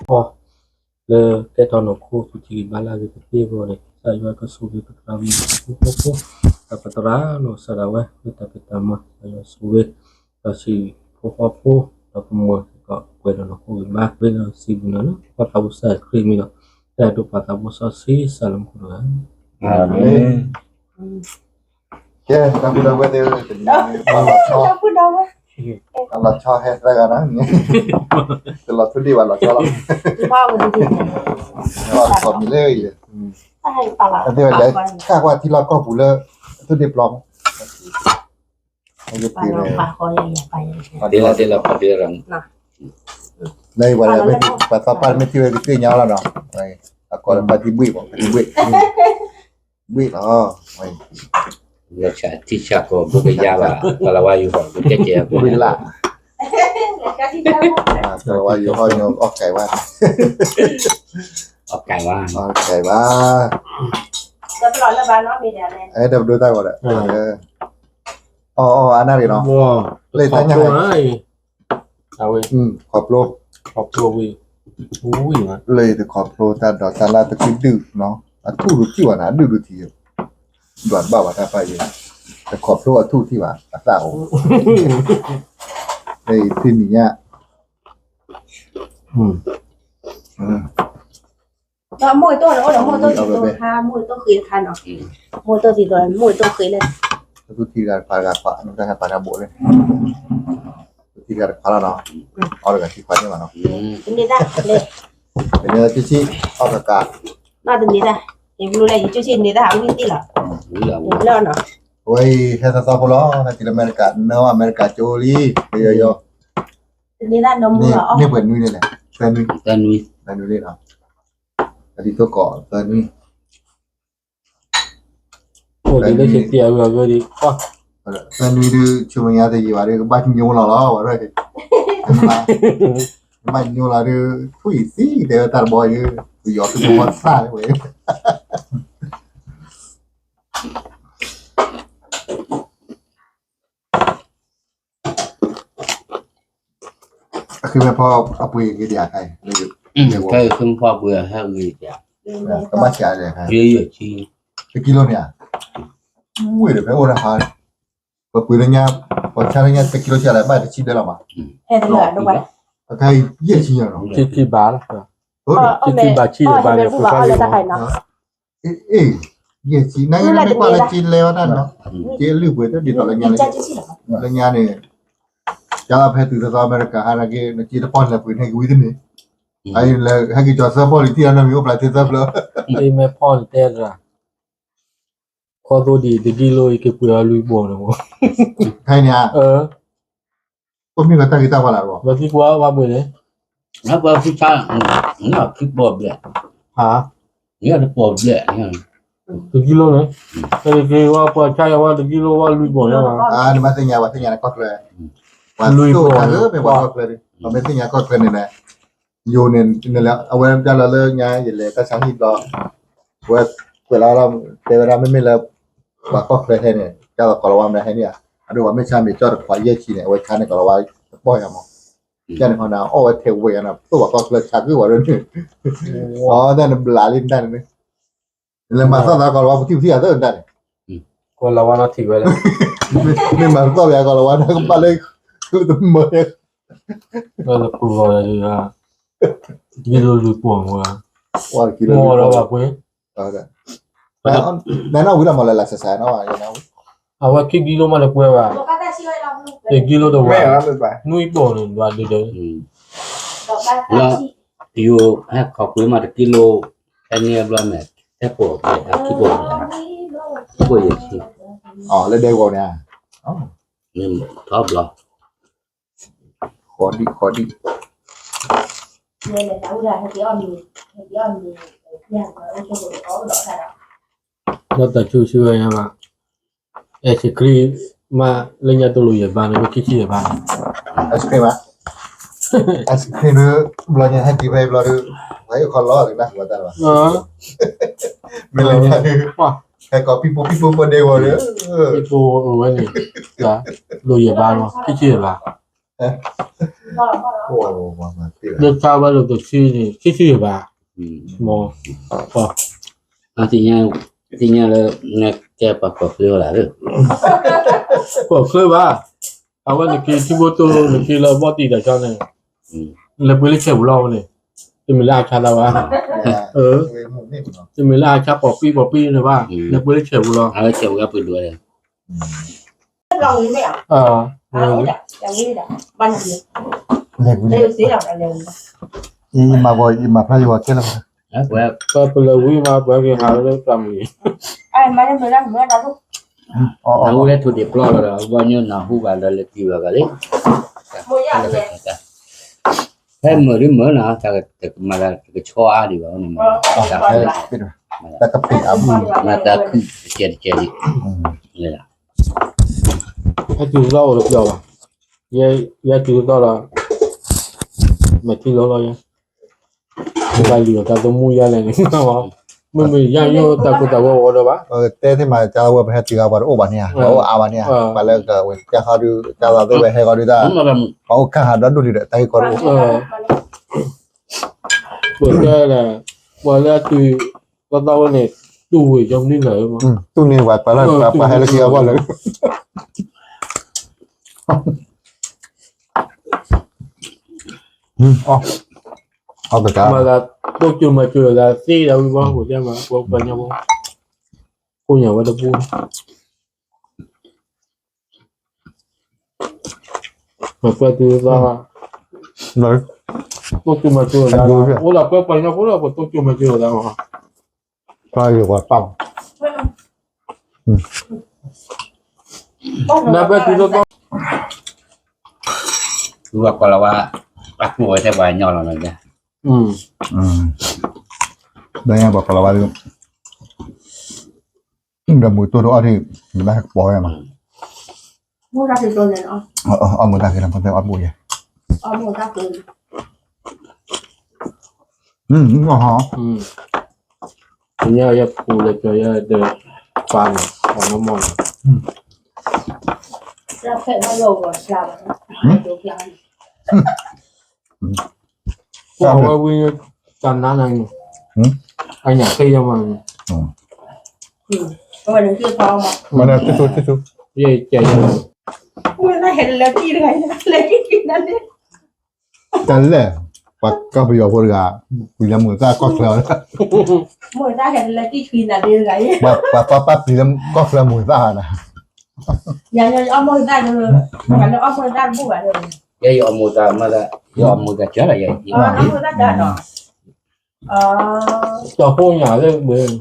Oh, le tetano ko tutti bala di pievole, sai va che subito trovi poco, la patrano sarà we, peta ma, sai sube, si poco, dopo mo quello no ko ma quello si buono, porta bussa crimino, dopo porta bussa si salam ko. Amin. Ya, kamu dah buat dia. Allah cho hết ra cả đó. Từ lọt thứ đi vào lọt cho lắm. Lọt cònมีเลยเลยแต่ว่าจะข้าว่าที่เราก็ผู้เลอทุเดียบลองไม่ได้ปีเลย Dila padiran.เลยวันละไม่ปัดปัดไม่ที่ไปตื้อเงาแล้วเนาะไปก่อนปฏิบุยบอกปฏิบุยบุยอ๋อไม่ Ya tisha ko buke java kalau wayu ko keke ya บุยละแต่ว่าอยู่ห้อยออกไก่ว่า okai wa ออกไก่ว่า จะไปรอแล้วบ้านน้องมีเดี๋ยวเนี่ย เอ้เดี๋ยวดูได้ก่อนเลยอ๋ออันนั้นเลยเนาะ Wow,เลยตั้งยังไง เอาเว้ย ขอบโลก ขอบตัวเว้ยอุ้ยมัน เลยแต่ขอบโลตาดอกตาลาตะคือดื้อเนาะอะทู่ที่ว่านะดื้อทีด่วนบ่าวว่าถ้าไปแต่ขอบโลอะทู่ที่ว่าอัตราโอไอ้ที่นี่เนี่ย แล้วมวยตัวแล้วมวยตัวสีตัวค่ะมวยตัวเคยค่ะเนาะมวยตัวสีตัวมวยตัวเคยเลย ทู่ที่การพากาฝามันก็ให้ปานาโบเลยทู่ที่การพาแล้วเนาะเอาเลยกันที่ควายนี่มาเนาะ ตรงนี้ได้เลย เป็นเนี่ยที่เอากากา น่าตรงนี้ได้เห็นรู้เลยอยู่ชิ้นนี้ได้เอาวิ่งตีหรอ Ila เห็นแล้วเนาะ โอ้ยแค่ซาโพลนะที่อเมริกาเนาะอเมริกาโจลีเยอะ ตรงนี้ได้นม ๆ มื นี่ ออ๋อ นี่เปิดนุ้ยนี่แหละเปิดนุ้ย tanui เปิดนุ้ยเลยเนาะอันนี้ตัวก่อเปิดนุ้ย โอ้ดีได้เสียเตียเว้ยดีว้า Sanui du cuma ya de yiwa de ba nyu la la wa re. Ma nyu la de thui si de tar boy tu yo tu mo sa we. คือแม่พ่อเอาปุยกี่เดียใครเลยอยู่ kai khum pha bua ha ri ja ก็บ้าเสียเลยครับ ye ye chi กี่กิโลเนี่ยอุ้ยเดี๋ยวไปโอราฮาพอปุยเนี่ยพอชาเนี่ยกี่กิโลเสียอะไรบ้างจะชิดได้หรอมา เห็นเลยด้วย โอเคเยี่ยชิเนาะ ที่บาร์ โอ้ย ที่บาร์ชีบาร์เนี่ย ผู้บ่าวอะไรตะไคร้เนาะ เอ๊ะเยี่ยชินั่นไม่กว่าละจินแล้วนั่นเนาะเจ๊ลืมไปตั้งดีต่อละเนี่ย จะชิ้นหรอ ละเนี่ยเนี่ยจะเอาไปตื่นสายอเมริกาฮานาเกนจีนปอนละปุยให้กูวิ่งนี่ไอ้ละให้กูจอดซะบอลที่อันนั้นมีโอกาสที่จะเปล่า ไอ้แม่พ่อเต้ละขอตัวดีตะกี้เลยเก็บเปลือกลุยบ่วงเลยมั้ง ใครเนี่ย ก็มีกันตั้งกี่ตั้งวันละวะ แล้วที่ว่าเบื่อเลย na ba fi cha na ki bo ble หา ni ada bo ble ni ตะกี้เลยแต่ตะกี้ว่าพอใช่ว่าตะกี้ว่าลุยบ่วงแล้ว นี่มาเสียว่าเสียนะก็เลยว่าสู้กันเลยไม่ว่าก็เลยเราไม่เสียก็เลยเนี่ยอยู่เนี่ยนี่แหละเอาไว้จะละเลิกไงอย่าเลยก็ช่างที่รอว่าเวลาเราเวลาไม่แล้วว่าก็เลยให้เนี่ยจะเราก็ระวังได้ให้เนี่ยอันนี้ว่าไม่ใช่มีจอดควายเยี่ยชีเนี่ยไว้คันเนี่ยก็ระวังบ่อยอะมั้งยันพอนาโอ้เทวเวียนะตัวก็เลยชักขึ้นว่าเรื่องนี้อ๋อนั่นหลาลินได้เลยแล้วมาสอนเราก็ระวังที่อะไรได้ คนละวันอาทิตย์ไว้แล้ว นี่มันก็แบบก็ระวังนะก็มาเลยคือตัวเมื่อ ก็จะกลัวอะไรอ่ะยี่ดูลุยป่วงว่ะ ว่ากิโล โม่แล้วแบบเว้ย นั่นเอาวิลามาเลยละเสียนะว่าอย่างนั้น เอาว่าคิดกิโลมาเลยป่วยว่ะ บอกว่าได้ช่วยเราลูก เด็กกิโลตัว ไม่ ว่ะ รับเลยไป นุ้ยป่วงหนึ่งวันเดียว บอกว่าได้ที่ yo ha ko pu ma de kilo ani bla me te po ha ki bo bo ye chi อ๋อเลยเดียวเนี่ยอ๋อ ni ta bla ขอดี เนี่ยเนี่ยเอาได้ให้ที่อ้อมมีเนี่ยเราจะบอกเขาหรอกค่ะ แล้วแต่ช่วยนะว่าเอชครีมาเล่นยาตัวลุยบ้านแล้วคิดที่บ้าน ไอศครีมอ่ะไอศครีมบลอเนี่ยให้กี่ใบบลอดูไว้คนรอถึงนะว่าแต่ว่าไม่เลยเนี่ย ว้า Kayak kopi pada dewa dia. 一波我问你，啊，路也巴吗？必须也巴， Wah, mati lah. 那差不多都去呢，必须也巴，么，哦， artinya le nak ke apa beliau lah tu 我去吧，啊，我你去不多，你去了我地的上呢，你不是吃不了呢，就没拉差了吧？就没拉差宝贝了吧？你不是吃不了？ ada cewek apa dua ya Lòng như thế à? 啊， Ủa đã, lòng như thế đã. Ban làm gì? Lek Đây xí lòng là đều. ima pernah juga kira. well ก็เป็นเลยวิ่งมาเพื่อที่หาเรื่องทำนี่ Ai mà đem 15 bữa đó lúc aku lihat tu dia pulau lah banyak nahu pada lagi kali mua nhà gì? hey meri na tak malah ke choa di bawah ni Tak kepik abu. mata aku ceri ya 他知道我的表吧？也知道了，没听到了呀？我把留他都木下来，你知道吗？妹妹一样又打我的吧？ Teh mah cara buat perhati kabar obatnya. Oh awalnya. Balik ke cara tu cara tu he kau dah. malam Kau kan ada dulu tidak tahu kau. 我这呢，我这对我到那都会叫你来嘛。 Tu ni buat apa he lagi awal lagi. Oh. Oh betul. Mà là tôi chưa mà chưa là xí đâu đi bóng của cha mà bóng vào nhau bóng. Cô nhà vào đâu buôn. Mà qua từ ra Rồi. tôi chưa mà chưa là ủa là qua vào nhau ủa là tôi chưa mà chưa là mà. Coi được quả tòng. Nãy bây giờ tôi dua kalau aku saya banyak lah nanti Đây nha, bảo là ba đứa. Gặp mùi tôi đó thì mình đã bỏ em mà. Mua ra thì tôi này nó. Người ta thì làm con theo ăn mùi vậy. Mua ra thì Đúng rồi hả? nhà ya phụ là cho ya để bàn còn nó mòn. ra phệ bao lâu rồi làm được làm. Qua qua quy cần nó này. Anh nhà xây cho mà. Rồi đừng kia to mà. Mà nè, tiếp tục. Vậy chạy cho. Ui nó hẹn là chi rồi, lấy cái đó đi. Chẳng lẽ và các bây giờ vừa gà vì là người ta có khờ đó. Người ta hẹn là cái khi là đi gãy. Và vì là có khờ mùi ta nè. Dạ nhưng ông người ta rồi, mà nó ông người ta cũng vậy rồi. ya yo muda malah yo muda cara ya Ông người ta đã rồi. Cho cô nhà lên bên.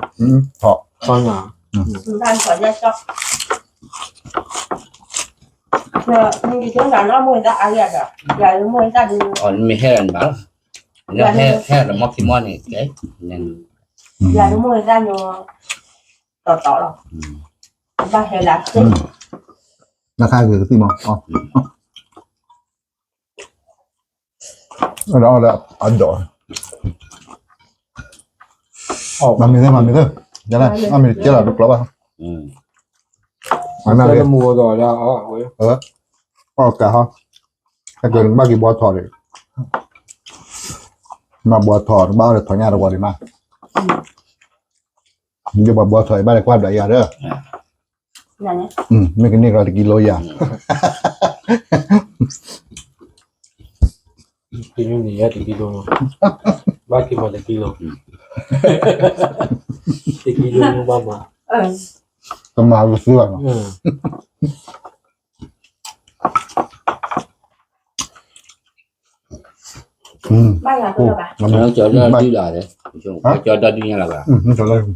Họ. Con nhà. Người ta phải ra cho. Giờ nhưng chúng ta nó người ta ai vậy rồi, giờ người ta đi. on mi heran bal ya her maksimal ni okay nên Giờ người ta nhiều tỏ rồi. Ta hẹn là Nó khai gửi cái tim không? Đó là Ấn Độ. Mà mình thế. Dạ này, mình chưa là được lắm không? Anh nào Cái đi? mua rồi ra Cả ha. Cái gần bao kỳ bò thỏ đấy. Mà bò thỏ bao được thỏ nhà đâu bò đi mà. Nhưng mà bò thỏ bao được qua đại nhà đó. là nhé. Mấy cái này gọi là kilo ya. cái như này thì kilo ba kilo là kilo thì kilo như ba mà Tầm nào được xưa. Bao giờ tôi là bà. nó cho ra đi là đấy cho ra đi nha là bà Nó trở lên.